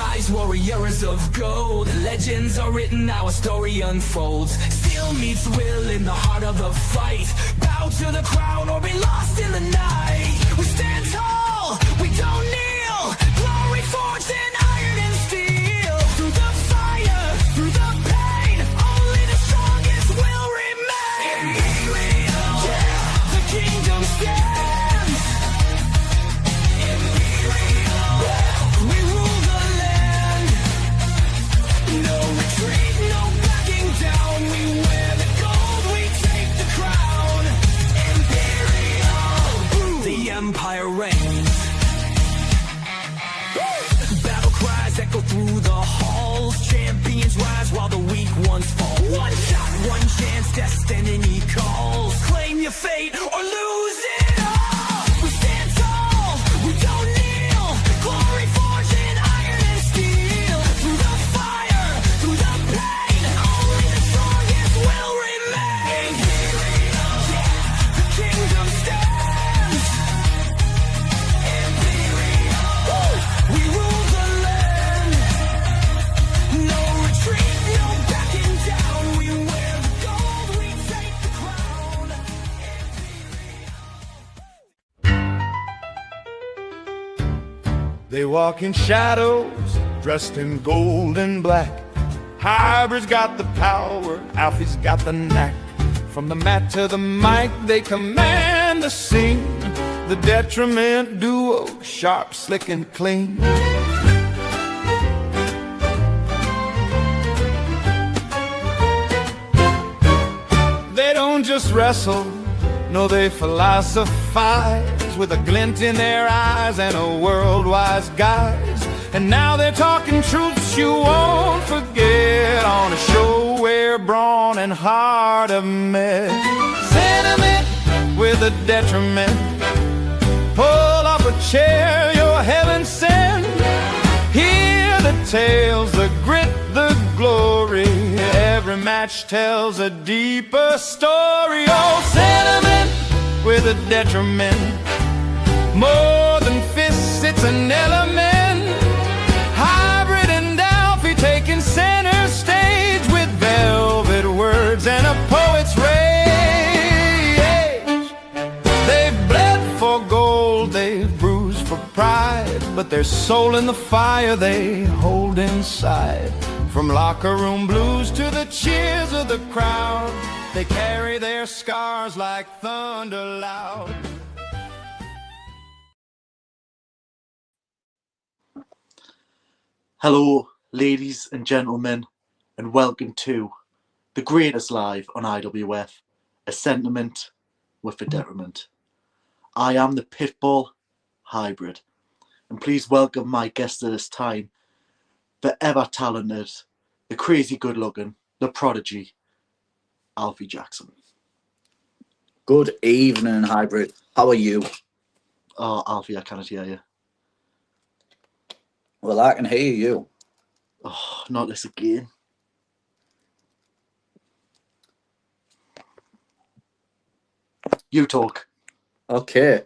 rise, warriors of gold. Legends are written, our story unfolds. Steel meets will in the heart of the fight. Bow to the crown or be lost in the night. We stand tall, we don't kneel. Glory forged in iron and steel. Through the fire, through the pain, only the strongest will remain. Imperial, the kingdom stands. Imperial, we rule the land. No retreat, no backing down. We wear the gold, we take the crown. Imperial, the empire reigns. Battle cries echo through the halls. Champions rise while the weak ones fall. One shot, one chance, destiny calls. Claim your fate or lose it all. We stand tall, we don't kneel. Glory forged in iron and steel. Through the fire, through the pain, only the strongest will remain. Imperial, the kingdom stands. Imperial, we rule the land. No retreat, no backing down. We wear the gold, we take the crown. They walk in shadows, dressed in gold and black. Hybrid's got the power, Alfie's got the knack. From the mat to the mic, they command the scene. The Detriment duo, sharp, slick, and clean. They don't just wrestle, no, they philosophize. With a glint in their eyes and a world-wise guise. And now they're talking truths you won't forget on a show where brawn and heart have met. Sentiment with a detriment. Pull up a chair, you're heaven sent. Hear the tales, the grit, the glory. Every match tells a deeper story. Oh, sentiment with a detriment. More than fists, it's an element. Hybrid and Alfie taking center stage with velvet words and a poet's rage. They've bled for gold, they've bruised for pride, but their soul in the fire they hold inside. From locker room blues to the cheers of the crowd, they carry their scars like thunder loud. Hello, ladies and gentlemen, and welcome to the greatest live on IWF, a sentiment with a detriment. I am the Pitbull Hybrid, and please welcome my guest at this time, the ever talented, the crazy good looking, the prodigy, Alfie Jaxyn. Good evening, Hybrid. How are you? Oh, Alfie, I cannot hear you. Well, I can hear you. Oh, not this again. You talk. Okay.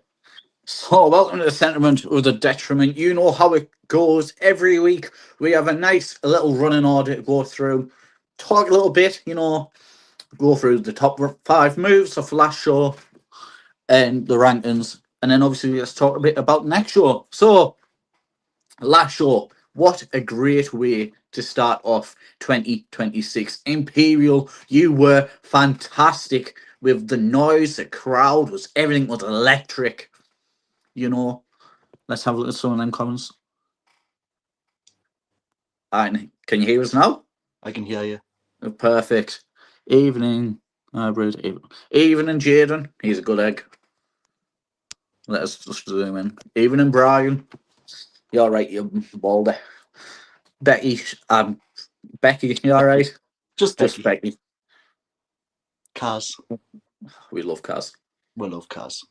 So, welcome to the Sentiment with the Detriment. You know how it goes. Every week, we have a nice little running order to go through. Talk a little bit, go through the top 5 moves of last show and the rankings. And then, obviously, let's talk a bit about next show. So, last show, what a great way to start off 2026. Imperial, you were fantastic with the noise, the crowd, everything was electric. Let's have a look at some of them comments. Can you hear us now? I can hear you. Perfect. Evening, Hybrid. Evening, Jaden. He's a good egg. Let us just zoom in. Evening, Brian. You all right, you baldy? Becky, you all right? Just Becky. Kaz. We love Kaz. We love Kaz.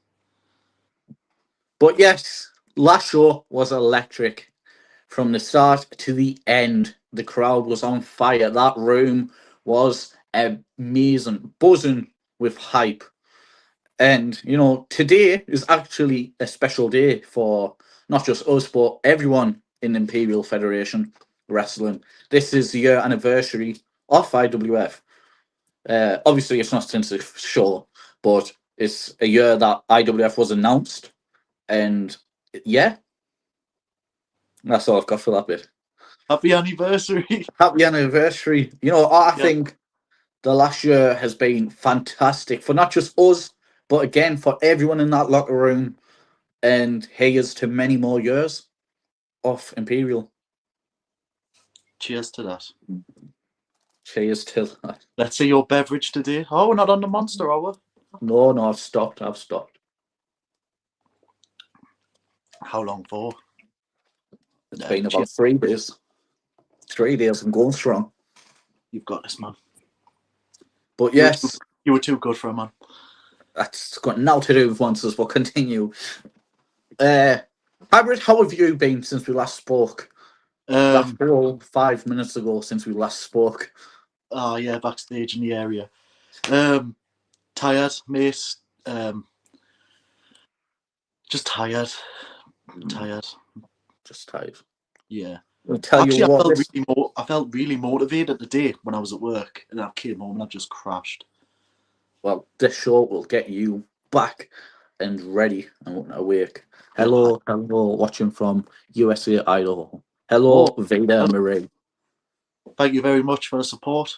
But yes, last show was electric. From the start to the end, the crowd was on fire. That room was amazing, buzzing with hype. And, today is actually a special day for not just us, but everyone in Imperial Federation Wrestling. This is the year anniversary of IWF. Obviously, it's not since the show, but it's a year that IWF was announced. And yeah, that's all I've got for that bit. Happy anniversary. Happy anniversary. You know, I Yeah. think the last year has been fantastic for not just us, but again, for everyone in that locker room. And here's to many more years of Imperial. Cheers to that. Cheers to that. Let's see your beverage today. Oh, we're not on the Monster Hour. No, I've stopped. How long for? It's been about 3 days. 3 days and going strong. You've got this, man. But yes, you were too good for a man. that's got now to do with once, but continue. Hybrid, how have you been since we last spoke? That's all 5 minutes ago since we last spoke. Oh yeah, backstage in the area. Tired, mate. Just tired. Just tired. Yeah. I'll tell Actually, you what. I felt really motivated today when I was at work, and I came home and I just crashed. Well, this show will get you back and ready and awake. Hello, watching from USA, Idaho. Hello, Vader Marie. Thank you very much for the support.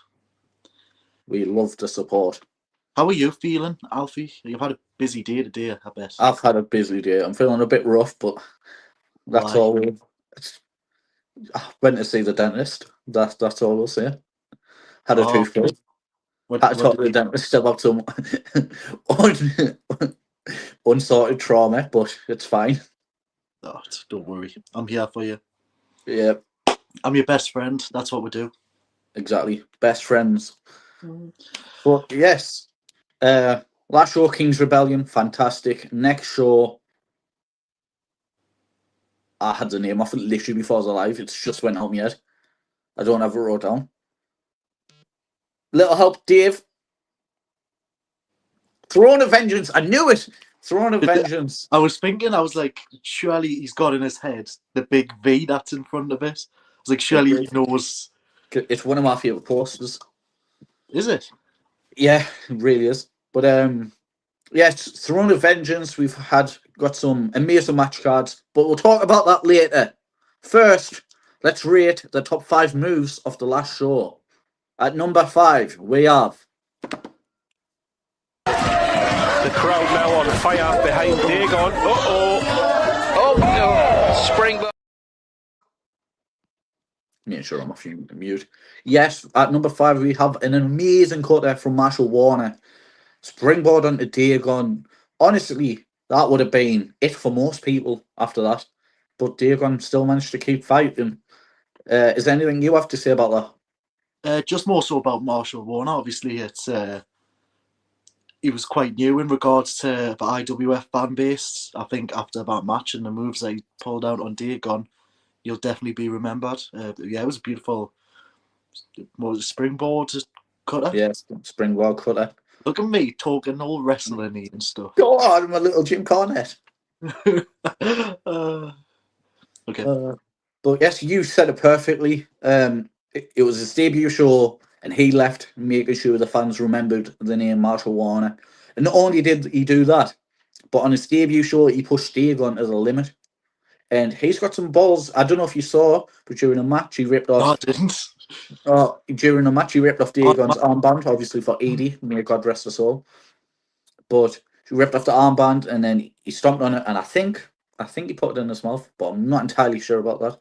We love the support. How are you feeling, Alfie? You've had a busy day today, I bet. I've had a busy day. I'm feeling a bit rough, but that's all. I went to see the dentist. That's all we'll say. Had a tooth pulled. Had to talk to the dentist about some unsorted trauma, but it's fine. Oh, don't worry. I'm here for you. Yeah. I'm your best friend. That's what we do. Exactly. Best friends. But yes. Last show, King's Rebellion, fantastic. Next show, I had the name off it literally before I was alive. It's just went out my head. I don't have it wrote down. Little help, Dave. Throne of Vengeance. I knew it. Throne of Vengeance. I was thinking, I was like, surely he's got in his head the big V that's in front of it. I was like, surely he knows. It's one of my favourite posters. Is it? Yeah, it really is. But yes, Throne of Vengeance. We've got some amazing match cards, but we'll talk about that later. First, let's rate the top 5 moves of the last show. At number 5, we have the crowd now on fire behind Dagon. Oh no! Springboard. Make sure I'm off mute. Yes, at number 5 we have an amazing cutter from Marshall Warner. Springboard onto Dagon. Honestly, that would have been it for most people after that. But Dagon still managed to keep fighting. Is there anything you have to say about that? Just more so about Marshall Warner. Obviously, it's he was quite new in regards to the IWF fan base. I think after that match and the moves that he pulled out on Dagon, he'll definitely be remembered. Yeah, it was a beautiful springboard cutter. Yes, springboard cutter. Look at me talking all wrestling and stuff. Go on, my little Jim Cornette. Okay. But yes, you said it perfectly. It was his debut show, and he left making sure the fans remembered the name Marshall Warner. And not only did he do that, but on his debut show, he pushed Dagon to the limit. And he's got some balls. I don't know if you saw, but during a match, he ripped off. No, I didn't. During a match, he ripped off Dagon's armband, obviously for Edie. May God rest his soul. But he ripped off the armband, and then he stomped on it. And I think he put it in his mouth, but I'm not entirely sure about that.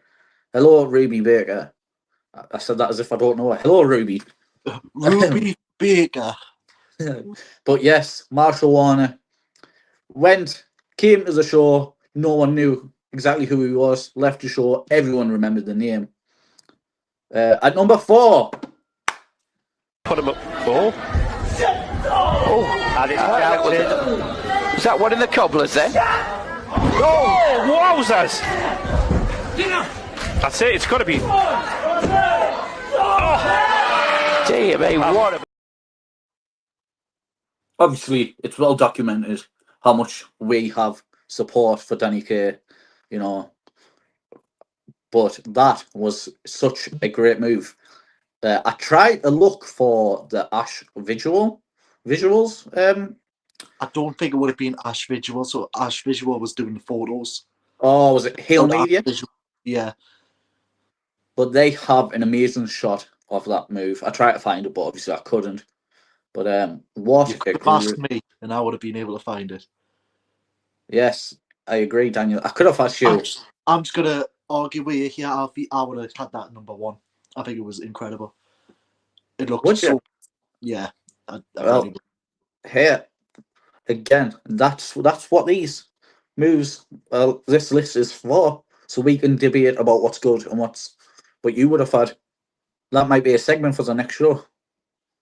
Hello, Ruby Baker. I said that as if I don't know her. Hello, Ruby. Ruby Baker. But yes, Marshall Warner came to the show. No one knew exactly who he was. Left the show. Everyone remembered the name. At number 4. Put him up. And it's counted. Is that one in the cobblers then? Oh, wowzers! That's it, it's got to be. Oh, dear me, what a... Obviously, it's well documented how much we have support for Danny Kaye, you know. but that was such a great move. I tried to look for the Ash visuals. I don't think it would have been Ash Visual. So Ash Visual was doing the photos. Oh, was it Hail So Ash Media? Visual, yeah. But they have an amazing shot of that move. I tried to find it, but obviously I couldn't. But what You a could have great... asked me, and I would have been able to find it. Yes, I agree, Daniel. I could have asked you. I'm just gonna argue with you here, Alfie. I would have had that number one. I think it was incredible. It looked Would you? so. Yeah, I Well, really would. here again, that's what these moves, this list is for, so we can debate about what's good and what's. But you would have had. That might be a segment for the next show.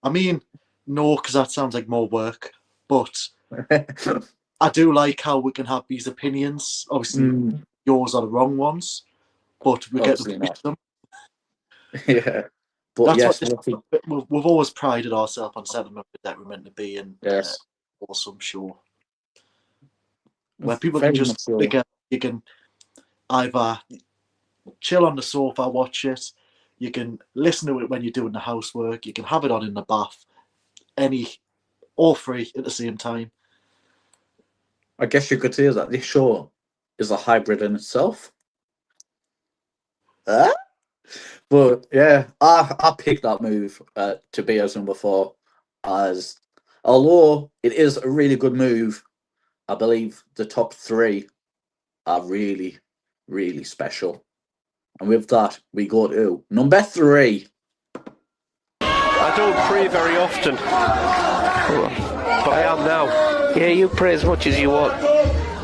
I mean, no, because that sounds like more work. But I do like how we can have these opinions. Obviously, yours are the wrong ones, but we get to Obviously push not. them. Yeah, but That's yes, what we've always prided ourselves on setting up the Detriment to be, and yes, awesome show where people very can just much so. you can either chill on the sofa, watch it. You can listen to it when you're doing the housework. You can have it on in the bath. All three at the same time. I guess you could say that this show is a hybrid in itself. But yeah, I picked that move to be as number 4, as although it is a really good move, I believe the top 3 are really, really special. And with that, we go to number 3. I don't pray very often, but I am now. Yeah, you pray as much as you want.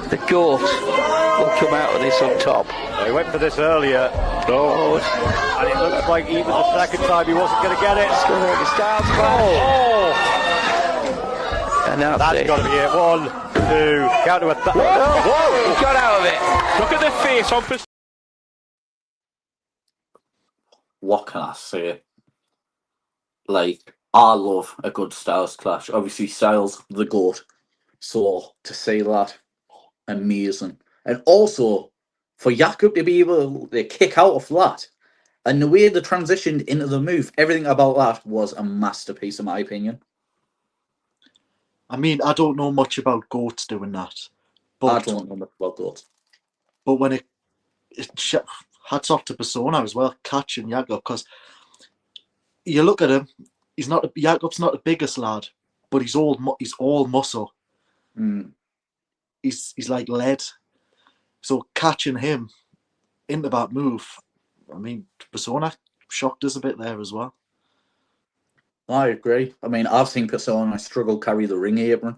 The goat will come out of this on top. He went for this earlier. No. And it looks like even the second time he wasn't going to get it. It's going to make a style splash. Oh! And that's That's it. got to be it. 1, 2, count to a Whoa! He got out of it. Look at the face on. What can I say? Like, I love a good Styles clash. Obviously, Styles, the GOAT. So, to say that, amazing. And also, for Jakob to be able to kick out of that, and the way they transitioned into the move, everything about that was a masterpiece, in my opinion. I mean, I don't know much about goats doing that. But, I don't know much about GOAT. But when hats off to Persona as well, catching Jakob, because you look at him, Jakob's not the biggest lad, but he's all muscle. He's like lead. So catching him into that move, I mean, Persona shocked us a bit there as well. I agree. I mean, I've seen Persona struggle carry the ring apron.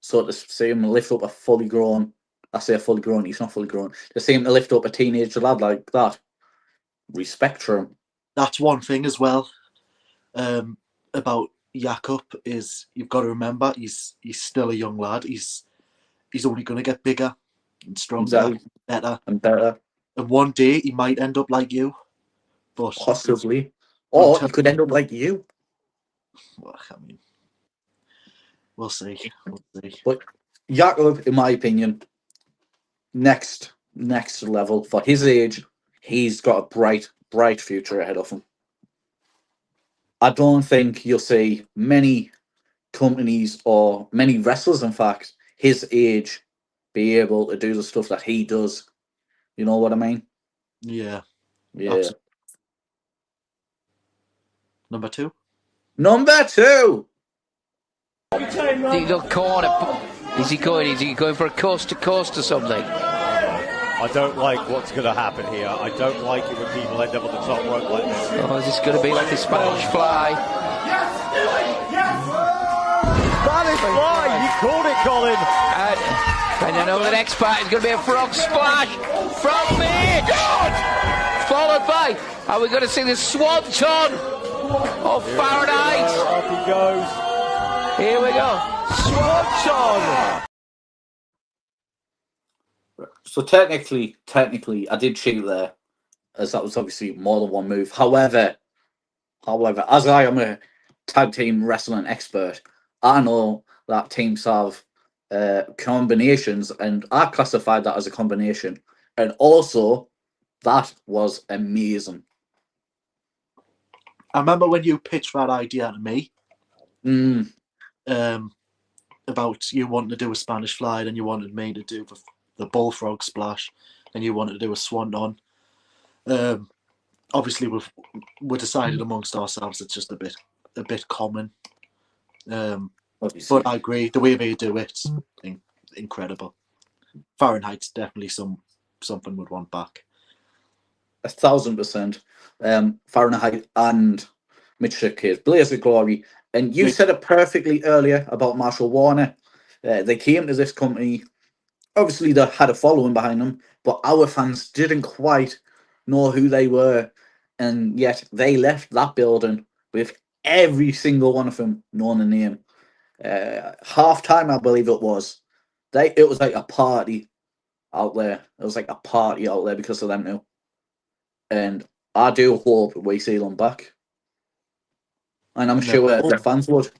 So to see him lift up a fully grown, I say fully grown, he's not fully grown. To see him to lift up a teenage lad like that, respect for him. That's one thing as well about Jakob, is you've got to remember he's still a young lad. He's only going to get bigger and stronger, better. And better. And one day he might end up like you. But possibly. Or he could end up like you. Well, I mean, we'll see. But Jakob, in my opinion, next level. For his age, he's got a bright future ahead of him. I don't think you'll see many companies or many wrestlers, in fact, his age, be able to do the stuff that he does. You know what I mean? Yeah. Yeah. Number 2? Number 2! He look corner. Is he going for a coast to coast or something? I don't like what's going to happen here. I don't like it when people end up on the top rope like this. Oh, is this going to be like the Spanish Fly? Spanish Fly! You called it, Colin! And I know the next part is going to be a frog splash from me! Followed by, are we going to see the Swanton of Fahrenheit? Up he goes. Here we go. Swanton! So technically, I did cheat there, as that was obviously more than one move. However, as I am a tag team wrestling expert, I know that teams have combinations, and I classified that as a combination. And also, That was amazing. I remember when you pitched that idea to me about you wanting to do a Spanish fly, and you wanted me to do the bullfrog splash, and you wanted to do a swan on. Obviously, we decided amongst ourselves it's just a bit common. But I agree, the way they do it's incredible. Fahrenheit's definitely something we'd want back. 1,000%. Fahrenheit and Mitchell Case, Blaze of Glory. And you said it perfectly earlier about Marshall Warner. They came to this company. Obviously, they had a following behind them, but our fans didn't quite know who they were. And yet they left that building with every single one of them knowing the name. Half time, I believe it was. It was like a party out there. It was like a party out there because of them now. And I do hope we see them back. And I'm sure the fans would.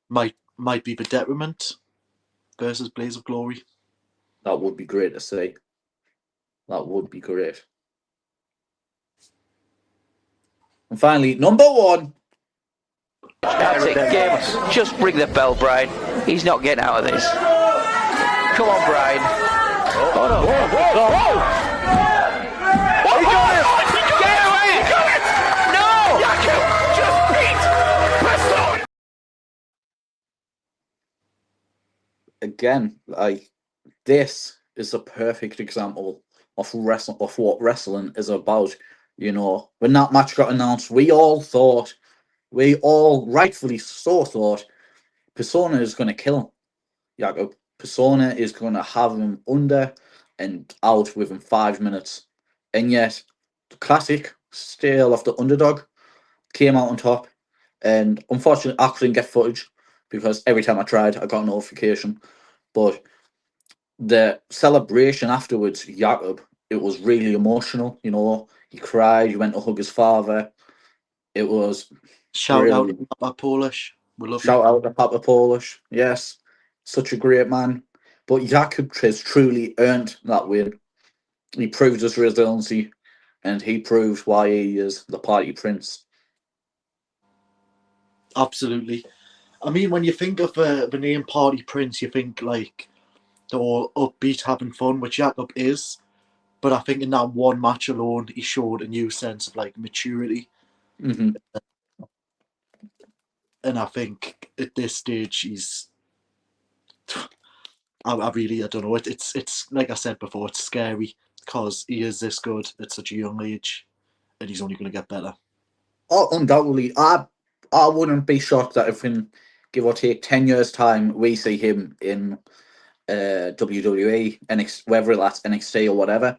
Might be the Detriment versus Blaze of Glory. That would be great to see. That would be great. And finally, number one. That's it, game. Just ring the bell, Brian. He's not getting out of this. Come on, Brian. Oh, no. Whoa. He got it! Get away! He got it! No! Just beat Bristol! Again, this is a perfect example of what wrestling is about. You know, when that match got announced, we all rightfully so thought, Persona is going to kill Jakob. Persona is going to have him under and out within 5 minutes. And yet, the classic Stale of the Underdog came out on top. And unfortunately, I couldn't get footage because every time I tried, I got a notification. But the celebration afterwards, Jakob, it was really emotional. You know, he cried, he went to hug his father. It was Shout out to Papa Polish. We love Shout out to Papa Polish. Yes, such a great man. But Jakob has truly earned that win. He proved his resiliency, and he proved why he is the party prince. Absolutely. I mean, when you think of the name Party Prince, you think like they're all upbeat, having fun, which Jakob is. But I think in that one match alone, he showed a new sense of like maturity. Mm-hmm. And I think at this stage, he's. I don't know. It's like I said before, it's scary because he is this good at such a young age, and he's only going to get better. Oh, undoubtedly. I wouldn't be shocked that if in give or take 10 years' time we see him in WWE, NXT, whether that's NXT or whatever.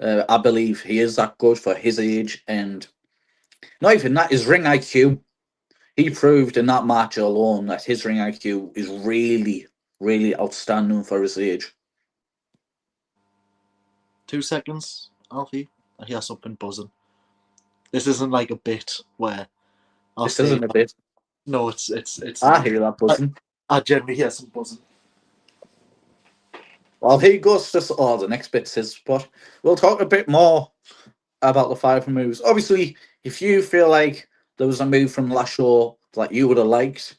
I believe he is that good for his age, and not even that, his ring IQ. He proved in that match alone that his ring IQ is really, really outstanding for his age. 2 seconds, Alfie. I hear something buzzing. This isn't like a bit where This isn't a bit. No, it's. I hear that buzzing. I generally hear some buzzing. Well, he goes to the next bit's his spot. We'll talk a bit more about the 5 moves. Obviously, if you feel like there was a move from the last show that you would have liked,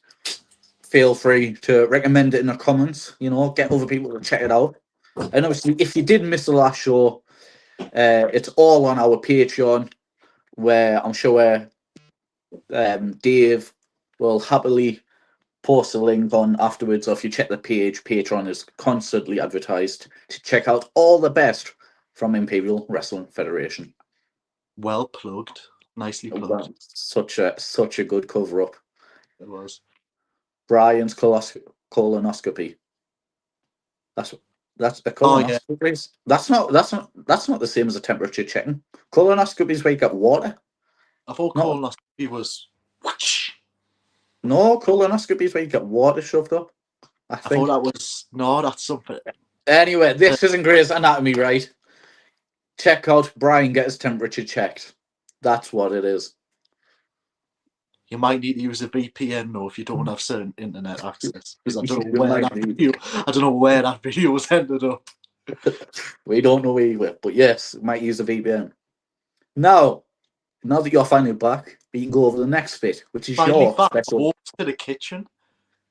feel free to recommend it in the comments. You know, get other people to check it out. And obviously, if you did miss the last show, it's all on our Patreon, where I'm sure Dave will happily post a link on afterwards. Or if you check the page, Patreon is constantly advertised to check out all the best from Imperial Wrestling Federation. Well plugged. Nicely plugged. Well, such a good cover up. It was. Brian's colonoscopy. That's a colonoscopy. Yeah. That's not the same as a temperature checking. Colonoscopy is where you get water. I thought colonoscopy was. No, colonoscopy is where you get water shoved up. I think thought that was that's something. Anyway, this isn't Grey's Anatomy, right? Check out Brian get his temperature checked. That's what it is. You might need to use a VPN though if you don't have certain internet access, because I don't know where that video was ended up. We don't know either, but yes, might use a VPN. Now that you're finally back, we can go over the next bit, which is Finally your back. special. Walked to the kitchen.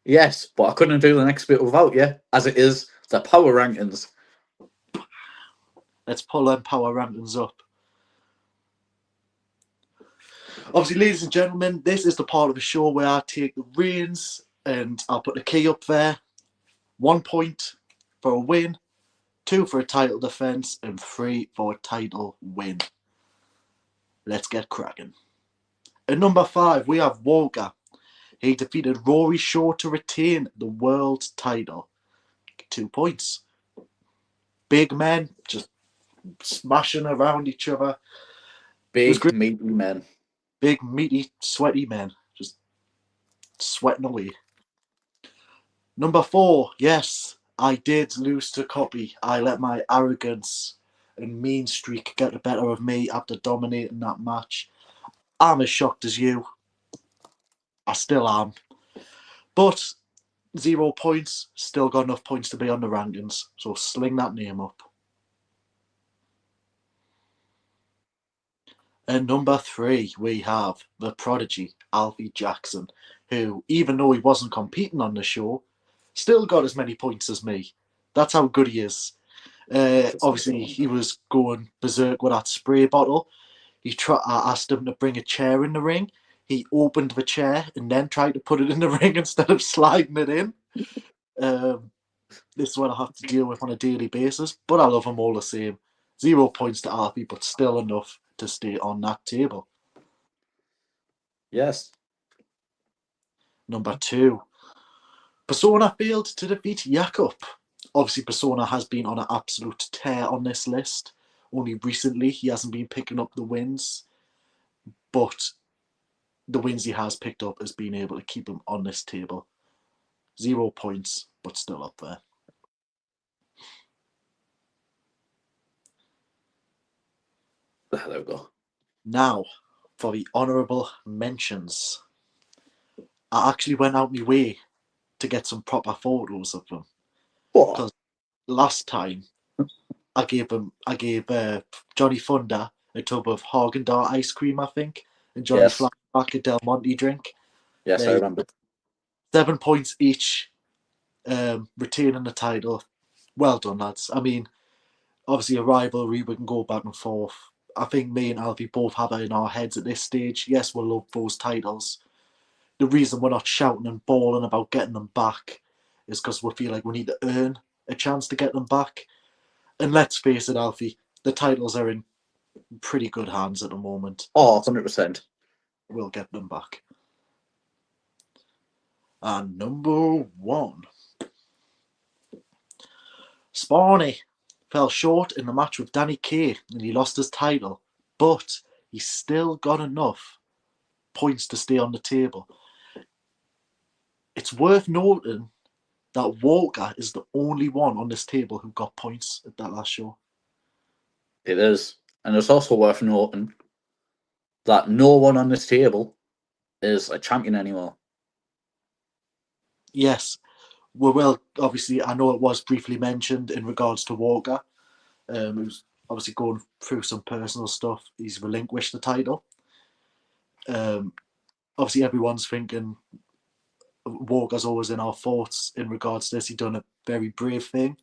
Yes, but I couldn't do the next bit without you, as it is the power rankings. Let's pull them power rankings up. Obviously, ladies and gentlemen, this is the part of the show where I take the reins and I'll put the key up there. 1 point for a win, 2 for a title defence, and 3 for a title win. Let's get cracking. At number 5, we have Walker. He defeated Rory Shaw to retain the world title. 2 points. Big men just smashing around each other. Big, meaty men. Big, meaty, sweaty men. Just sweating away. Number 4, yes, I did lose to Copy. I let my arrogance and mean streak get the better of me after dominating that match. I'm as shocked as you. I still am. But 0 points, still got enough points to be on the rankings. So sling that name up. And number 3, we have the prodigy, Alfie Jaxyn, who, even though he wasn't competing on the show, still got as many points as me. That's how good he is. Obviously, he was going berserk with that spray bottle. I asked him to bring a chair in the ring. He opened the chair and then tried to put it in the ring instead of sliding it in. This is what I have to deal with on a daily basis, but I love him all the same. 0 points to Alfie, but still enough to stay on that table. Yes. Number 2, Persona failed to defeat Jakob. Obviously, Persona has been on an absolute tear on this list. Only recently, he hasn't been picking up the wins, but the wins he has picked up has been able to keep him on this table. 0 points, but still up there. There we go. Now, for the honourable mentions. I actually went out my way to get some proper photos of them. What? Because last time, I gave Johnny Thunder a tub of Haagen-Dazs ice cream, I think, and Johnny Yes. Flashback a Del Monte drink. Yes, I remember. 7 points each, retaining the title. Well done, lads. I mean, obviously a rivalry, we can go back and forth. I think me and Alfie both have it in our heads at this stage. Yes, we'll love those titles. The reason we're not shouting and bawling about getting them back is because we feel like we need to earn a chance to get them back. And let's face it, Alfie, the titles are in pretty good hands at the moment. Oh, 100%. We'll get them back. And number 1. Spawny fell short in the match with Danny Kaye and he lost his title, but he still got enough points to stay on the table. It's worth noting that Walker is the only one on this table who got points at that last show. It is. And it's also worth noting that no one on this table is a champion anymore. Yes, we will. Obviously, I know it was briefly mentioned in regards to Walker. He was obviously going through some personal stuff. He's relinquished the title. Obviously, everyone's thinking Walker's always in our thoughts in regards to this. He done a very brave thing.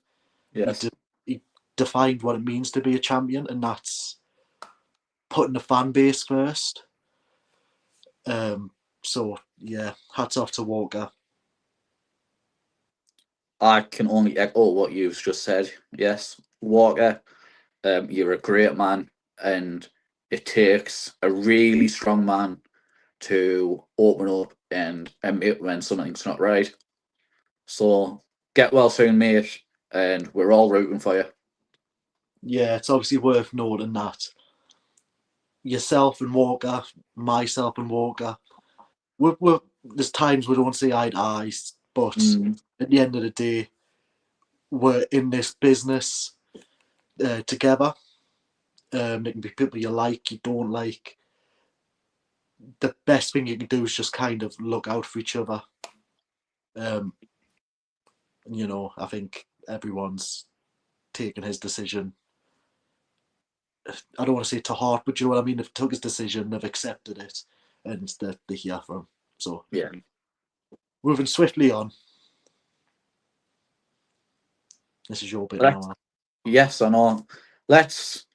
Yes. He defined what it means to be a champion, and that's putting the fan base first. So, yeah, hats off to Walker. I can only echo what you've just said. Yes, Walker, you're a great man, and it takes a really strong man to open up and admit when something's not right. So get well soon, mate, and we're all rooting for you. Yeah, it's obviously worth noting that yourself and Walker, myself and Walker, there's times we don't see eye to eye, but at the end of the day, we're in this business together. There can be people you like, you don't like. The best thing you can do is just kind of look out for each other. I think everyone's taken his decision. I don't want to say to heart, but you know what I mean? They've took his decision, they've accepted it, and they're here for him. So, Yeah. moving swiftly on. This is your bit now. Yes, I know. Let's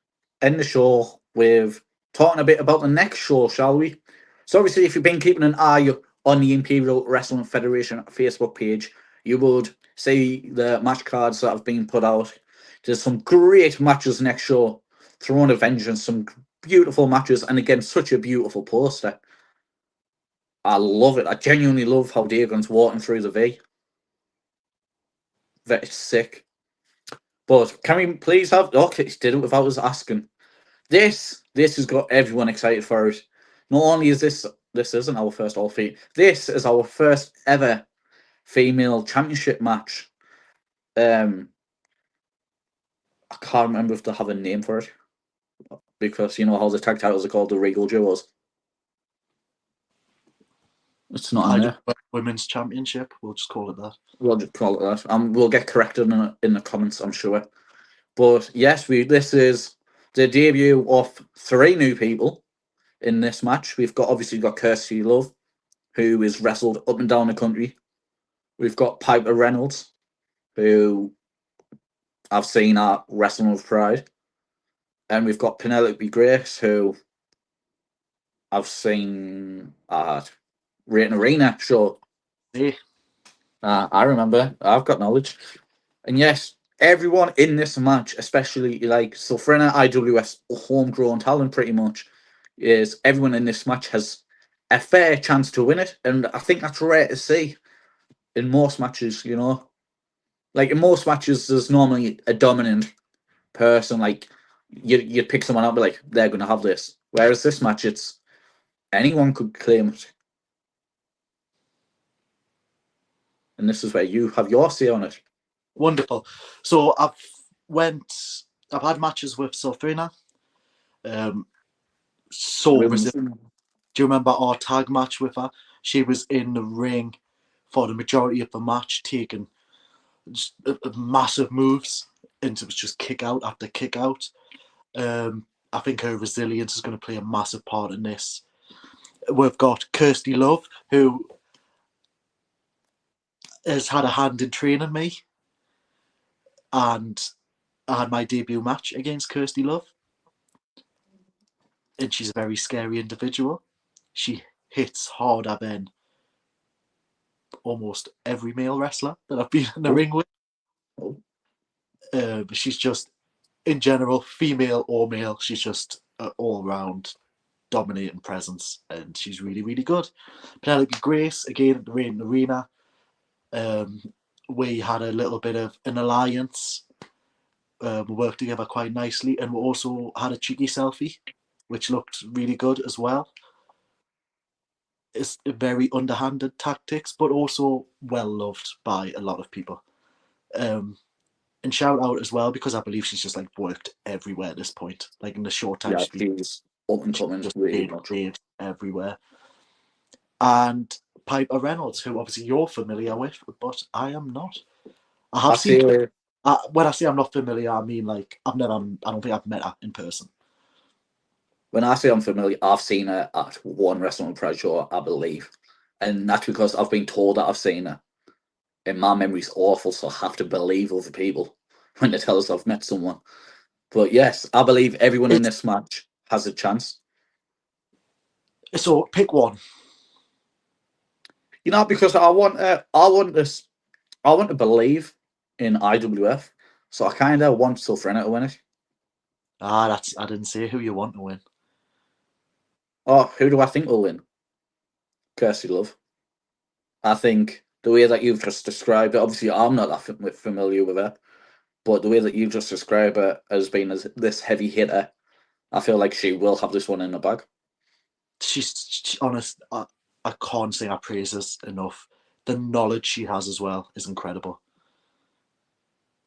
end the show with talking a bit about the next show, shall we? So obviously, if you've been keeping an eye on the Imperial Wrestling Federation Facebook page, you would see the match cards that have been put out. There's some great matches next show. Throne of Vengeance, some beautiful matches, and again, such a beautiful poster. I love it. I genuinely love how Dagon's walking through the V. Very sick. But can we please have... Okay, he did it without us asking. This has got everyone excited for it. Not only is this isn't our first Alfie, this is our first ever female championship match. I can't remember if they have a name for it, because you know how the tag titles are called the Regal Duos. It's not in there. Women's Championship, we'll just call it that. We'll just call it that. We'll get corrected in the comments, I'm sure. But yes, this is the debut of 3 new people in this match. We've obviously got Kirsty Love, who is wrestled up and down the country. We've got Piper Reynolds, who I've seen at Wrestling with Pride. And we've got Penelope Grace, who I've seen at Rating Arena show. Yeah. I remember. I've got knowledge. And yes, everyone in this match, especially like Sulfrena, IWF's homegrown talent pretty much, is everyone in this match has a fair chance to win it. And I think that's rare to see in most matches, you know. Like in most matches, there's normally a dominant person. Like you'd pick someone up, and be like, they're going to have this. Whereas this match, it's anyone could claim it. And this is where you have your say on it. Wonderful. So I've had matches with Sulfrena. Do you remember our tag match with her? She was in the ring for the majority of the match, taking massive moves, and it was just kick out after kick out. I think her resilience is going to play a massive part in this. We've got Kirsty Love, who has had a hand in training me, and I had my debut match against Kirsty Love, and she's a very scary individual. She hits harder than almost every male wrestler that I've been in the ring with. She's just, in general, female or male, she's just an all-round dominating presence, and she's really, really good. Penelope Grace, again at the Rating Arena, we had a little bit of an alliance. We worked together quite nicely, and we also had a cheeky selfie, which looked really good as well. It's a very underhanded tactics, but also well loved by a lot of people. And shout out as well, because I believe she's just like worked everywhere at this point. Like in the short time she's up and coming, just really everywhere. And Piper Reynolds, who obviously you're familiar with, but I am not. I have seen her. When I say I'm not familiar, I mean like I don't think I've met her in person. When I say I'm familiar, I've seen her at one Wrestling Pride show, I believe. And that's because I've been told that I've seen her. And my memory's awful, so I have to believe other people when they tell us I've met someone. But yes, I believe everyone in this match has a chance. So pick one. You know, because I want to believe in IWF, so I kind of want Sulfrena to win it. I didn't say who you want to win. Oh, who do I think will win? Kirsty Love. I think the way that you've just described it, obviously I'm not that familiar with her, but the way that you've just described her as being this heavy hitter, I feel like she will have this one in the bag. She's honest. I can't sing her praises enough. The knowledge she has as well is incredible.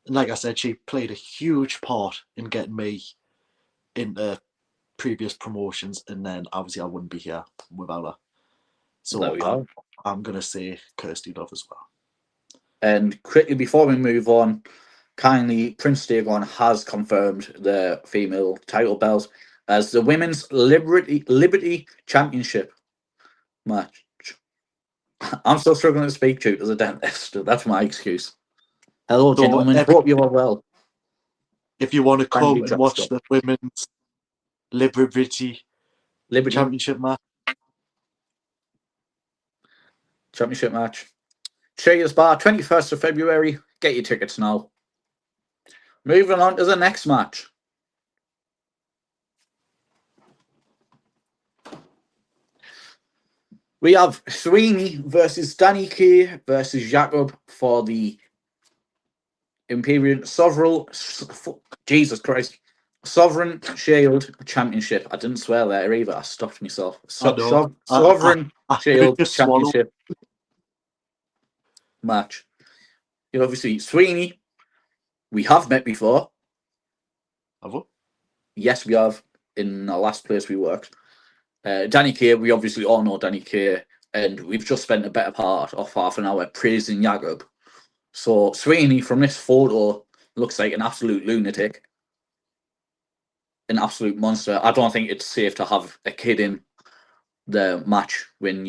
And like I said, she played a huge part in getting me into previous promotions, and then obviously I wouldn't be here without her. So I'm going to say Kirsty Love as well. And quickly before we move on, kindly, Prince Dagon has confirmed the female title belt as the Women's Liberty Championship match. I'm still struggling to speak to as a dentist. That's my excuse. Hello, So gentlemen. Hope you are well. if you want to Kindly come and drop watch stuff. the Women's Liberty Liberty Championship match, Championship match. Cheers Bar, 21st of February. Get your tickets now. Moving on to the next match. We have Sweeney versus Danny Kay versus Jacob for the Imperial Sovereign Shield Championship. I didn't swear there either. I stopped myself. I know. Sovereign I Shield just swallowed. Championship match. You know, obviously, Sweeney, we have met before. Have we? Yes, we have in the last place we worked. Danny Kay, we obviously all know Danny Kay, and we've just spent a better part of half an hour praising Jacob. So Sweeney, from this photo, looks like an absolute lunatic, an absolute monster. I don't think it's safe to have a kid in the match when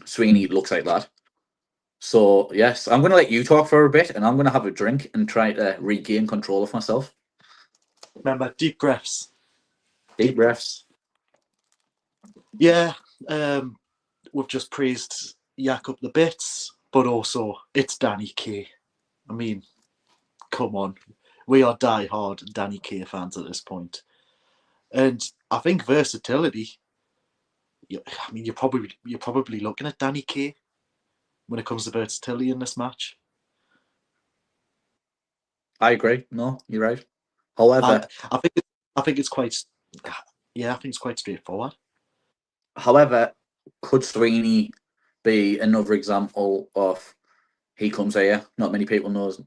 Sweeney looks like that. So yes, I'm going to let you talk for a bit, and I'm going to have a drink and try to regain control of myself. Remember, deep breaths. Deep breaths. Yeah, we've just praised Jacob the bits, but also it's Danny Kay. I mean, come on, we are die-hard Danny Kay fans at this point, and I think versatility. I mean, you're probably looking at Danny Kay when it comes to versatility in this match. I agree. No, you're right. However, I think it's quite. Yeah, I think it's quite straightforward. However, could Sweeney be another example of he comes here? Not many people knows.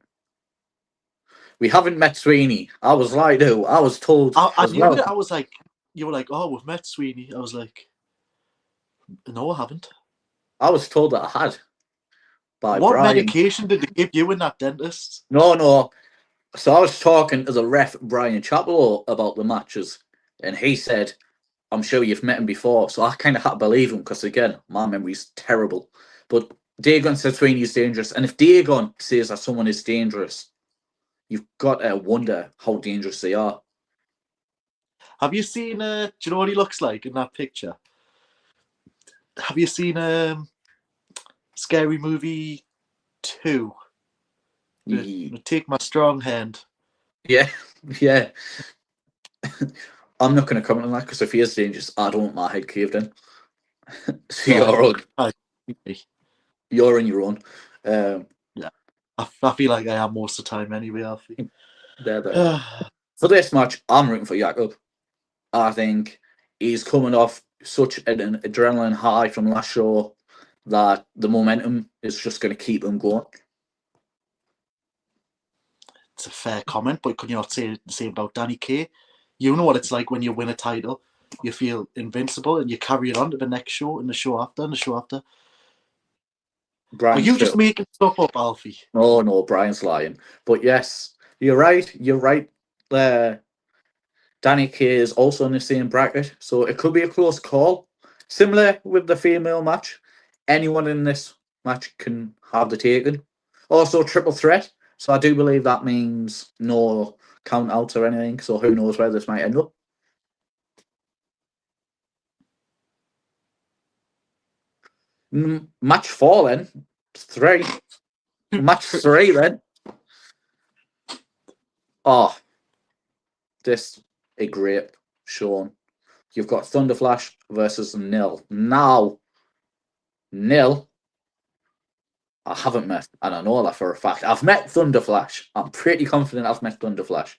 We haven't met Sweeney. I was lied to. I was told I as knew well. that. I was like, you were like, oh, we've met Sweeney. I was like, no, I haven't. I was told that I had. By What Brian. medication did they give you in that dentist? No. So I was talking to the ref, Brian Chaplow, about the matches, and he said, I'm sure you've met him before. So I kind of had to believe him because, again, my memory's terrible. But Dagon said Sweeney's dangerous. And if Dagon says that someone is dangerous, you've got to wonder how dangerous they are. Have you seen, do you know what he looks like in that picture? Have you seen Scary Movie 2? Take my strong hand. Yeah. I'm not going to comment on that because if he is dangerous, I don't want my head caved in. So you're on your own. Yeah, I feel like I am most of the time anyway, Alfie. There. For this match, I'm rooting for Jacob. I think he's coming off such an adrenaline high from last show that the momentum is just going to keep him going. It's a fair comment, but could you not say the same about Danny Kay? You know what it's like when you win a title. You feel invincible and you carry it on to the next show and the show after and the show after. Are you just making stuff up, Alfie? No, Brian's lying. But yes, you're right. Danny Kay is also in the same bracket, so it could be a close call. Similar with the female match. Anyone in this match can have the taken. Also, triple threat. So I do believe that means no count outs or anything. So who knows where this might end up. Match 4 then. 3. Match 3 then. Oh, this a great show. You've got Thunderflash versus Nil. Now, Nil, I haven't met, and I know that for a fact. I've met Thunderflash. I'm pretty confident I've met Thunderflash.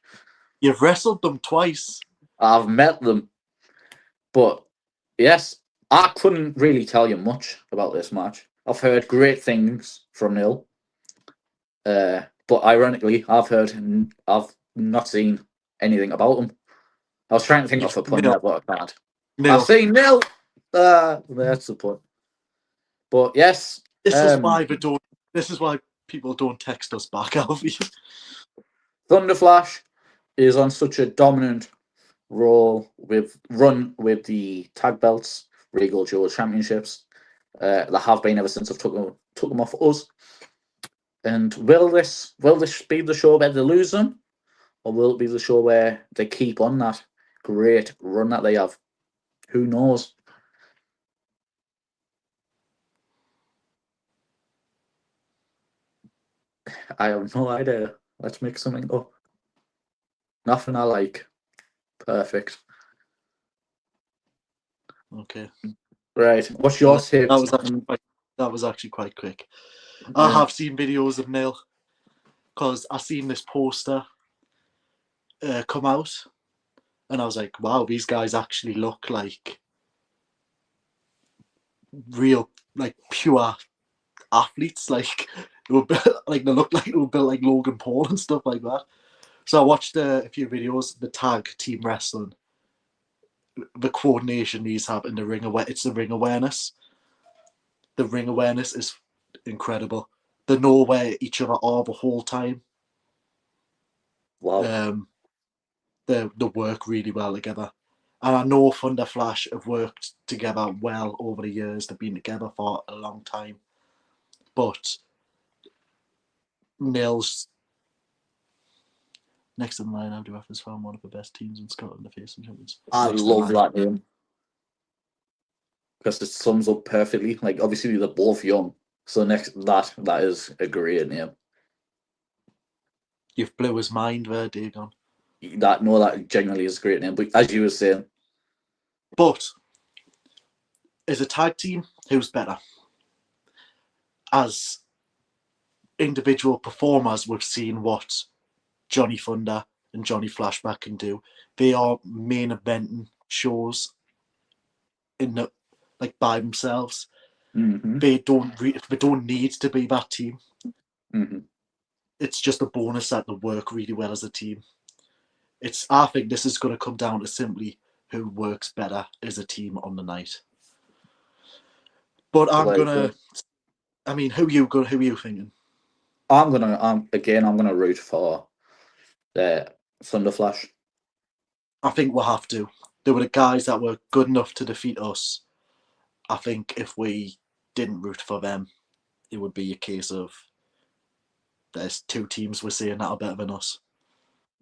You've wrestled them twice. I've met them. But, yes, I couldn't really tell you much about this match. I've heard great things from Nil. But ironically, I've not seen anything about him. I was trying to think of a pun there, but I can't. I've seen Nil. That's the point. But yes, this is why people don't text us back, Alfie. Thunderflash is on such a dominant run with the tag belts, Regal Dual Championships. They have been ever since I've took them off us. And will this be the show where they lose them, or will it be the show where they keep on that great run that they have? Who knows? I have no idea. Let's make something up. Nothing I like. Perfect. Okay. Right. What's your take? That was actually quite quick. I have seen videos of Neil because I seen this poster come out, and I was like, "Wow, these guys actually look like real, like pure athletes. Like they were like they look like they were built like Logan Paul and stuff like that." So I watched a few videos. The tag team wrestling, the coordination these have in the ring it's the ring awareness. The ring awareness is incredible. They know where each other are the whole time. Wow. They work really well together. And I know Thunder Flash have worked together well over the years. They've been together for a long time. But Nils, next in line, IWF has found one of the best teams in Scotland to face some champions. I love that name because it sums up perfectly. Like, obviously, they're both young. So that is a great name. You've blew his mind there, Dagon. That genuinely is a great name. But as you were saying, but as a tag team, who's better? As individual performers, we've seen what Johnny Thunder and Johnny Flashback can do. They are main eventing shows in the by themselves. mm-hmm. They don't need to be that team. Mm-hmm. It's just a bonus that they work really well as a team. I think this is going to come down to simply who works better as a team on the night. But who are you thinking? I'm gonna root for the Thunderflash. I think we'll have to. They were the guys that were good enough to defeat us. I think if we didn't root for them, it would be a case of there's two teams we're seeing that are better than us.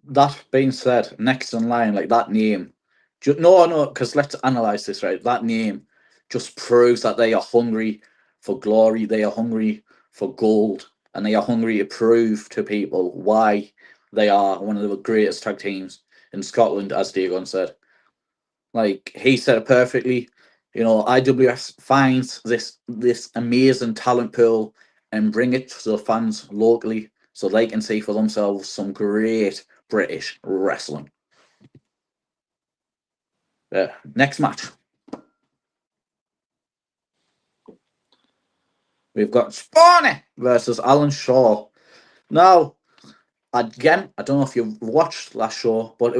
That being said, next in line, like that name, because let's analyze this, right? That name just proves that they are hungry for glory, they are hungry for gold, and they are hungry to prove to people why they are one of the greatest tag teams in Scotland, as Dagon said. Like he said it perfectly. IWS finds this amazing talent pool and bring it to the fans locally so they can see for themselves some great British wrestling. Next match. We've got Spawny versus Alan Shaw. Now, again, I don't know if you've watched last show, but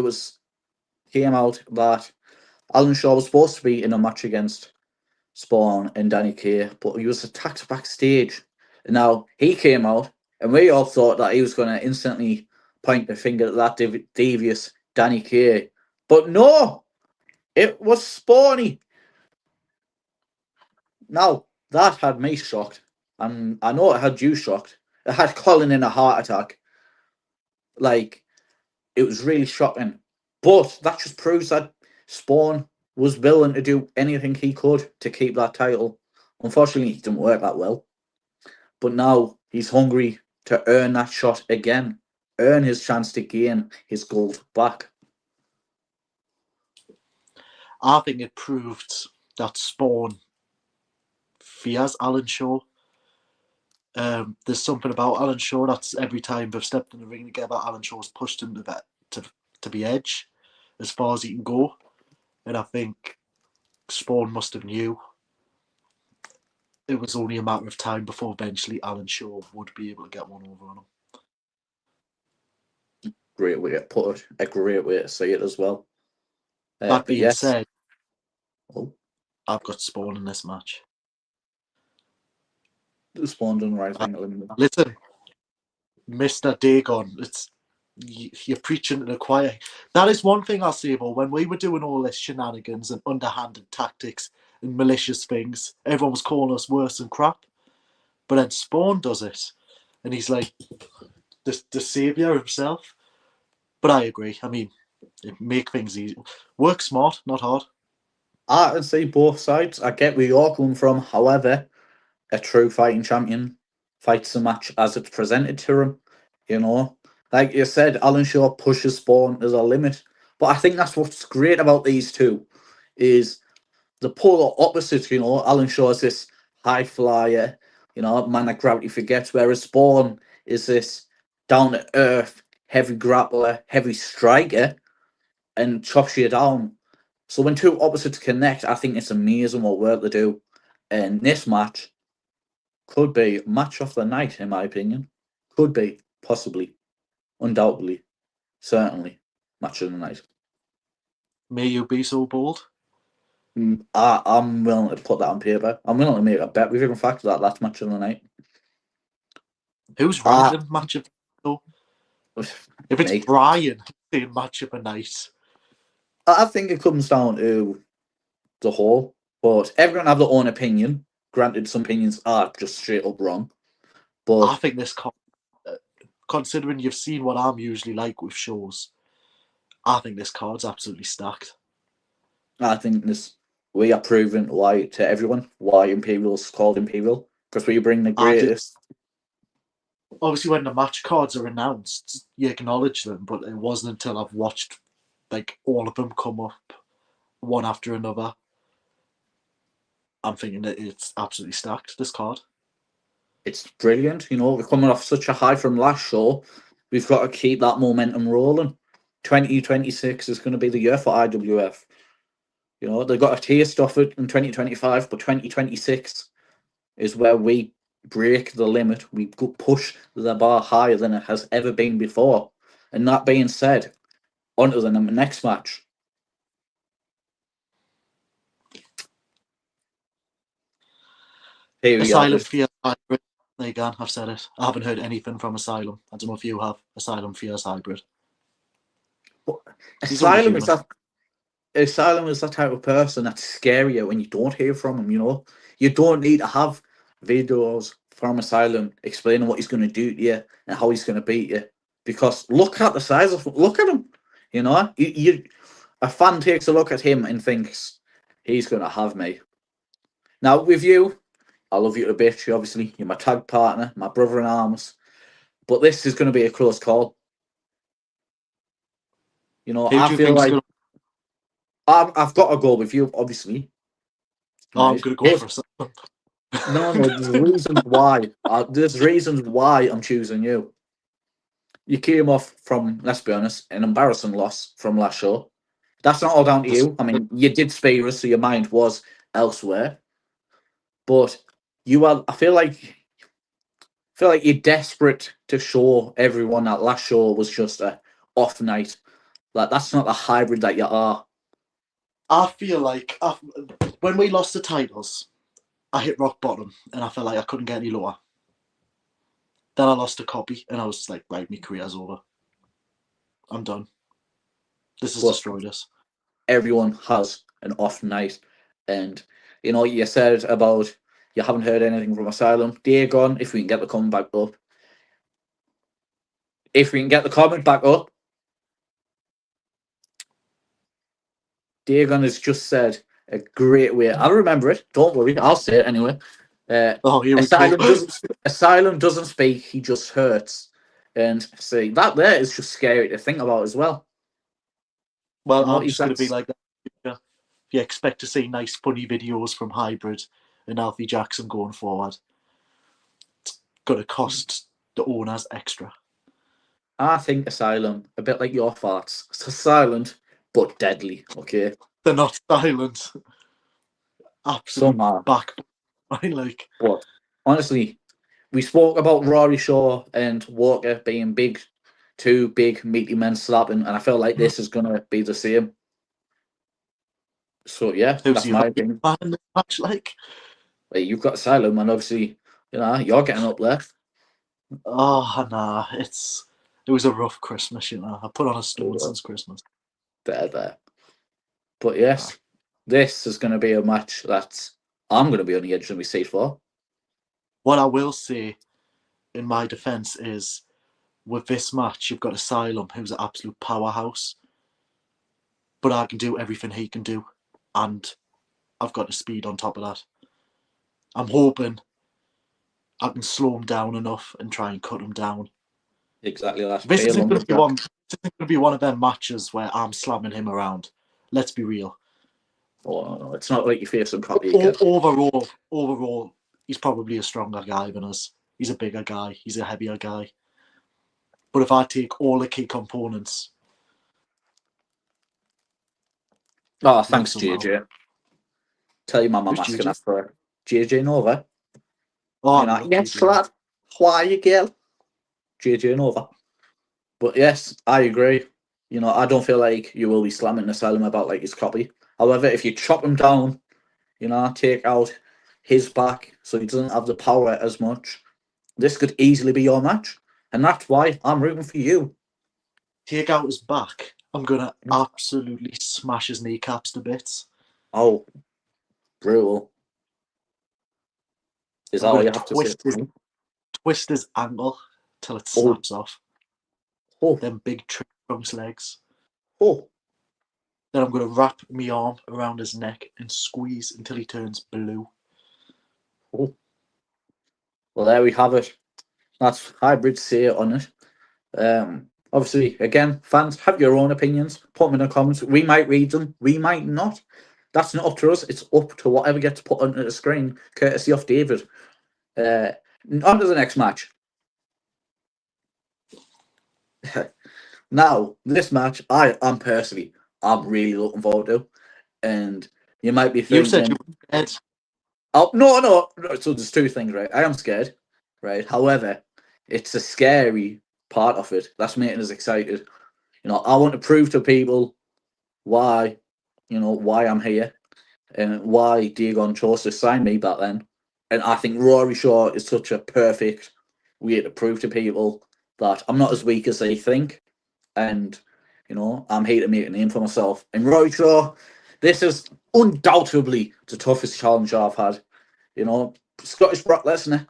came out that Alan Shaw was supposed to be in a match against Spawn and Danny Kaye, but he was attacked backstage. Now, he came out, and we all thought that he was going to instantly point the finger at that devious Danny Kaye. But no, it was Spawny. Now, that had me shocked, and I know it had you shocked. It had Colin in a heart attack. Like, it was really shocking. But that just proves that Spawn was willing to do anything he could to keep that title. Unfortunately, it didn't work that well. But now he's hungry to earn that shot again, earn his chance to gain his gold back. I think it proved that Spawn fears Alan Shaw. There's something about Alan Shaw that's every time they've stepped in the ring together, Alan Shaw's pushed him to the edge as far as he can go. And I think Spawn must have knew it was only a matter of time before eventually Alan Shaw would be able to get one over on him. Great way to put it. A great way to say it as well. That being said, oh, I've got Spawn in this match. Spawn done the right thing. Listen, Mr. Dagon, you're preaching to the choir. That is one thing I'll say about when we were doing all this shenanigans and underhanded tactics and malicious things, everyone was calling us worse than crap. But then Spawn does it, and he's like the saviour himself. But I agree. I mean, it make things easy. Work smart, not hard. I can see both sides. I get where you're coming from. However, a true fighting champion fights the match as it's presented to him. You know, like you said, Alan Shaw pushes Spawn as a limit. But I think that's what's great about these two, is the polar opposites. You know, Alan Shaw is this high flyer, you know, man that gravity forgets, whereas Spawn is this down to earth, heavy grappler, heavy striker, and chops you down. So when two opposites connect, I think it's amazing what work they do. And this match could be match of the night, in my opinion. Could be, possibly, undoubtedly, certainly, match of the night. May you be so bold. I'm willing to put that on paper. I'm willing to make a bet. We've even factored that last match of the night. Who's ranking match of the night? If it's Me. Brian saying match of the night, I think it comes down to the whole, but everyone have their own opinion. Granted, some opinions are just straight up wrong. But I think this card, considering you've seen what I'm usually like with shows, I think this card's absolutely stacked. I think we are proving why to everyone why Imperial's called Imperial, because we bring the greatest. Obviously, when the match cards are announced, you acknowledge them, but it wasn't until I've watched like all of them come up one after another. I'm thinking that it's absolutely stacked, this card. It's brilliant. You know, we're coming off such a high from last show. We've got to keep that momentum rolling. 2026 is going to be the year for IWF. You know, they got a taste of it in 2025, but 2026 is where we break the limit. We push the bar higher than it has ever been before. And that being said, on to the next match. Here we Asylum go. Fear Hybrid. There you go, I've said it. I haven't heard anything from Asylum. I don't know if you have. Asylum Fears Hybrid. Asylum is that type of person that's scarier when you don't hear from him, you know? You don't need to have videos from Asylum explaining what he's going to do to you and how he's going to beat you. Because look at the size of him. Look at him. You know? A fan takes a look at him and thinks, he's going to have me. Now, with you, I love you to bitch, obviously. You're my tag partner, my brother in arms. But this is going to be a close call. You know, I feel like I've got to go with you, obviously. I'm going to go for Asylum. No, there's reasons why. There's reasons why I'm choosing you. You came off from, let's be honest, an embarrassing loss from last show. That's not all down to you. I mean, you did spare us, so your mind was elsewhere. But I feel like you're desperate to show everyone that last show was just a off night. Like, that's not the hybrid that you are. I feel like when we lost the titles, I hit rock bottom and I felt like I couldn't get any lower. Then I lost a copy and I was like, right, my career's over. I'm done. This has destroyed us. Everyone has an off night. And, you know, you said about you haven't heard anything from Asylum. Dagon, if we can get the comment back up. Dagon has just said a great way. I'll remember it. Don't worry. I'll say it anyway. Here we go. Asylum doesn't speak. He just hurts. And see, that there is just scary to think about as well. Well, I'm just going to be like that. If you expect to see nice, funny videos from Hybrid and Alfie Jaxyn going forward, it's going to cost the owners extra. I think Asylum, a bit like your farts, it's silent but deadly. Okay, they're not silent. Absolutely back. But honestly, we spoke about Rory Shaw and Walker being two big meaty men slapping, and I feel like this is gonna be the same. So yeah, that's my opinion. Match like? You've got Asylum, and obviously, you know, you're getting up there. Oh nah, It was a rough Christmas, you know. I put on a stone since Christmas. There. But yes, this is going to be a match that I'm going to be on the edge of my seat for. What I will say in my defence is, with this match, you've got Asylum, who's an absolute powerhouse. But I can do everything he can do. And I've got the speed on top of that. I'm hoping I can slow him down enough and try and cut him down. Exactly that. This isn't going to be one of them matches where I'm slamming him around. Let's be real. Oh, no, it's not like you face him properly again. Overall, he's probably a stronger guy than us. He's a bigger guy. He's a heavier guy. But if I take all the key components... Oh, thanks, JJ. Tell your mum I'm Who's asking JJ? that for JJ Nova. Oh, You know, no, yes, JJ. lad. How are you, girl? JJ Nova. But yes, I agree. You know, I don't feel like you will be slamming Asylum about like his copy. However, if you chop him down, you know, take out his back so he doesn't have the power as much, this could easily be your match. And that's why I'm rooting for you. Take out his back. I'm going to absolutely smash his kneecaps to bits. Oh, brutal. Is that I'm all going you to have to say? twist his ankle till it snaps off. Oh, Them big trunks legs. oh. Then I'm going to wrap my arm around his neck and squeeze until he turns blue. Oh. Well, there we have it. That's hybrid say on it. Obviously, again, fans, have your own opinions. Put them in the comments. We might read them. We might not. That's not up to us. It's up to whatever gets put onto the screen, courtesy of David. On to the next match. Now, this match, I'm really looking forward to. And you might be thinking... You said you were scared. Oh, no. So there's two things, right? I am scared, right? However, it's a scary part of it that's making us excited. You know, I want to prove to people why I'm here and why Diego chose to sign me back then. And I think Rory Shaw is such a perfect way to prove to people that I'm not as weak as they think. And, you know, I'm here to make a name for myself. And Rory Shaw, this is undoubtedly the toughest challenge I've had. You know, Scottish Brock Lesnar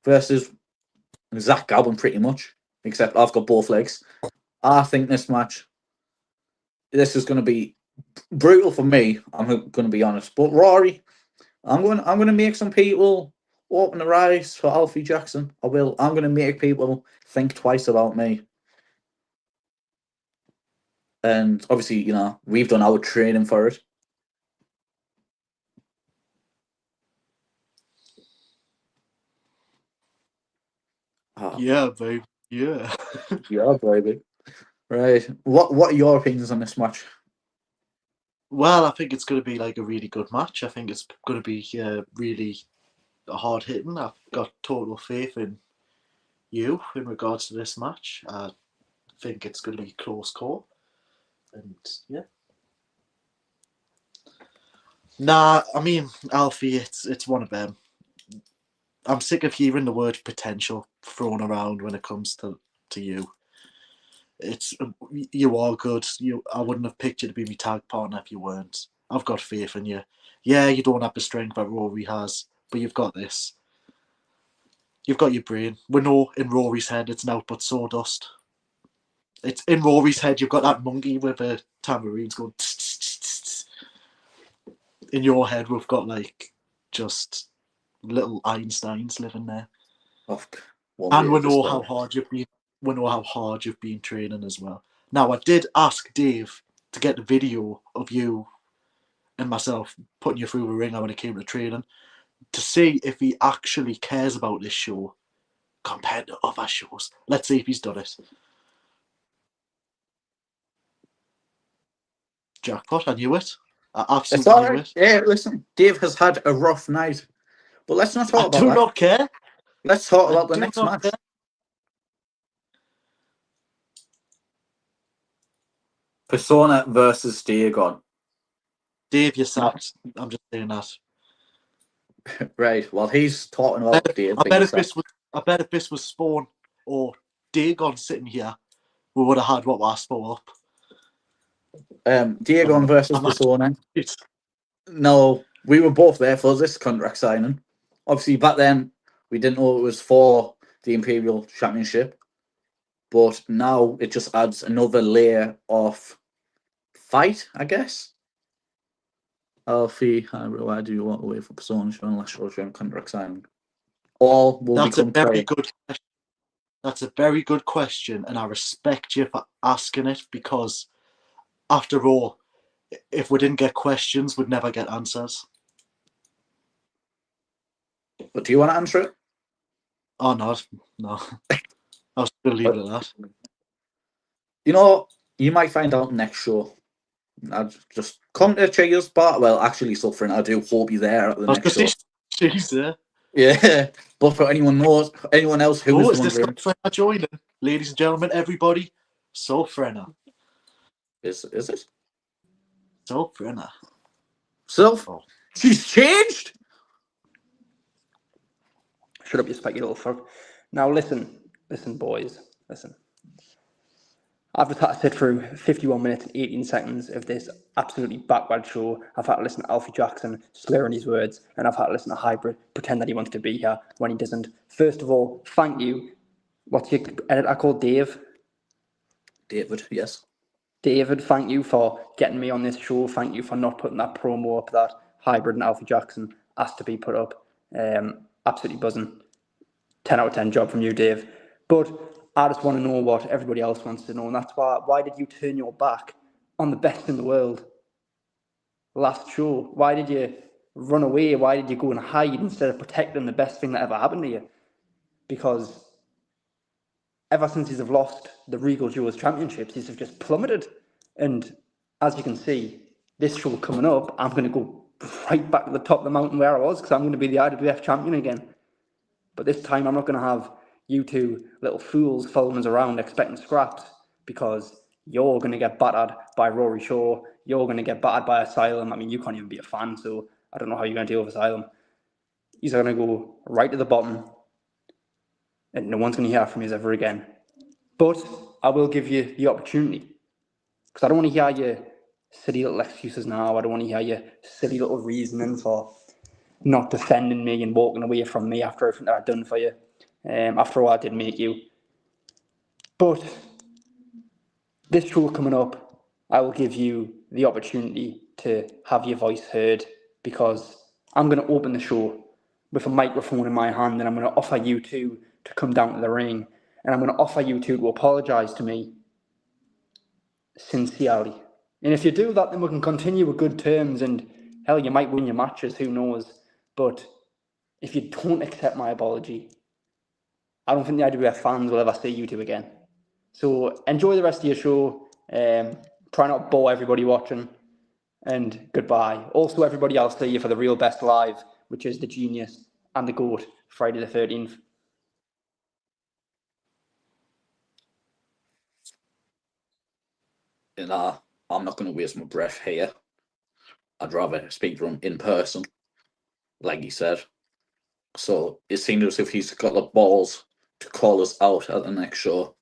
versus Zach Gowen, pretty much, except I've got both legs. I think this is going to be brutal for me. I'm going to be honest, but Rory, I'm going to make some people open their eyes for Alfie Jaxyn. I will. I'm going to make people think twice about me. And obviously, you know, we've done our training for it. Yeah, babe. Yeah. Yeah, baby. Right. What are your opinions on this match? Well, I think it's going to be like a really good match. I think it's going to be really hard hitting. I've got total faith in you in regards to this match. I think it's going to be a close call. And yeah. Nah, I mean, Alfie, it's one of them. I'm sick of hearing the word potential thrown around when it comes to you. You are good. I wouldn't have picked you to be my tag partner if you weren't. I've got faith in you. Yeah, you don't have the strength that Rory has, but you've got this. You've got your brain. We know in Rory's head it's now but sawdust. It's in Rory's head. You've got that monkey with a tambourines going. Tss, tss, tss, tss. In your head, we've got like just little Einsteins living there. And we know how hard you've been. We know how hard you've been training as well. Now, I did ask Dave to get the video of you and myself putting you through the ringer when it came to training to see if he actually cares about this show compared to other shows. Let's see if he's done it. Jackpot, I knew it. I absolutely knew it. Yeah, listen, Dave has had a rough night. But let's not talk about that. I do not care. Let's talk about the next match. Care. Persona versus Diego. Dave, you're sacked. I'm just saying that. Right. Well, he's talking about Dave. I bet if this was Spawn or Dagon sitting here, we would have had what we asked for up. Diego versus Persona. No, we were both there for this contract signing. Obviously, back then, we didn't know it was for the Imperial Championship. But now it just adds another layer of fight, I guess. Alfie, why do you want to wait for Persona unless short-term contract signing? All will That's a become very good question. That's a very good question, and I respect you for asking it, because after all, if we didn't get questions, we'd never get answers. But do you want to answer it? Oh, no. I was going to leave it at that. You know, you might find out next show. I'd just come to Cheers Bar. Well, actually, suffering. I do hope you're there at the next show. She's there. Yeah, but for anyone else who is this wondering, Sofrena joining? Ladies and gentlemen, everybody, Sofrena. Is it? Sofrena. So, she's changed? Shut up, you spiky little fuck. Now listen, boys, listen. I've just had to sit through 51 minutes and 18 seconds of this absolutely backward show. I've had to listen to Alfie Jaxyn slurring his words, and I've had to listen to Hybrid pretend that he wants to be here when he doesn't. First of all, thank you. What's your editor called? Dave? David, yes. David, thank you for getting me on this show. Thank you for not putting that promo up that Hybrid and Alfie Jaxyn asked to be put up. Absolutely buzzing. 10 out of 10 job from you, Dave. But I just want to know what everybody else wants to know, and that's why did you turn your back on the best in the world last show? Why did you run away? Why did you go and hide instead of protecting the best thing that ever happened to you? Because ever since he's have lost the Regal Jewels Championships, he's have just plummeted. And as you can see, this show coming up, I'm going to go right back to the top of the mountain where I was, because I'm going to be the IWF champion again. But this time I'm not going to have you two little fools following us around expecting scraps, because you're going to get battered by Rory Shaw. You're going to get battered by Asylum. I mean, you can't even be a fan, so I don't know how you're going to deal with Asylum. He's going to go right to the bottom, and no one's going to hear from you ever again. But I will give you the opportunity, because I don't want to hear your silly little excuses now. I don't want to hear your silly little reasoning for not defending me and walking away from me after everything that I've done for you. After all, I did make you. But this show coming up, I will give you the opportunity to have your voice heard, because I'm going to open the show with a microphone in my hand, and I'm going to offer you two to come down to the ring, and I'm going to offer you two to apologise to me sincerely. And if you do that, then we can continue with good terms, and hell, you might win your matches, who knows. But if you don't accept my apology, I don't think the IWF fans will ever see you two again. So enjoy the rest of your show. Try not to bore everybody watching. And goodbye. Also, everybody, I'll see you for the real best live, which is the Genius and the GOAT, Friday the 13th. Nah, I'm not going to waste my breath here. I'd rather speak to him in person, like he said. So it seems as if he's got the balls to call us out at the next show.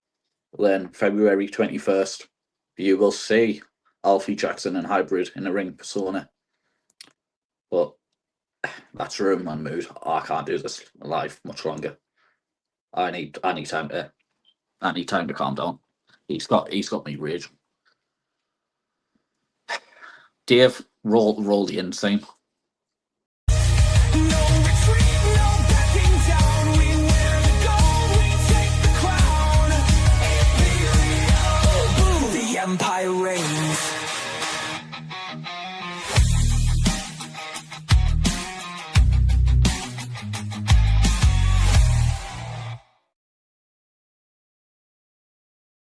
Then February 21st, you will see Alfie Jaxyn and Hybrid in the ring Persona. But that's room and mood. I can't do this live much longer. I need time to calm down. He's got me raging. Dave, roll the insane.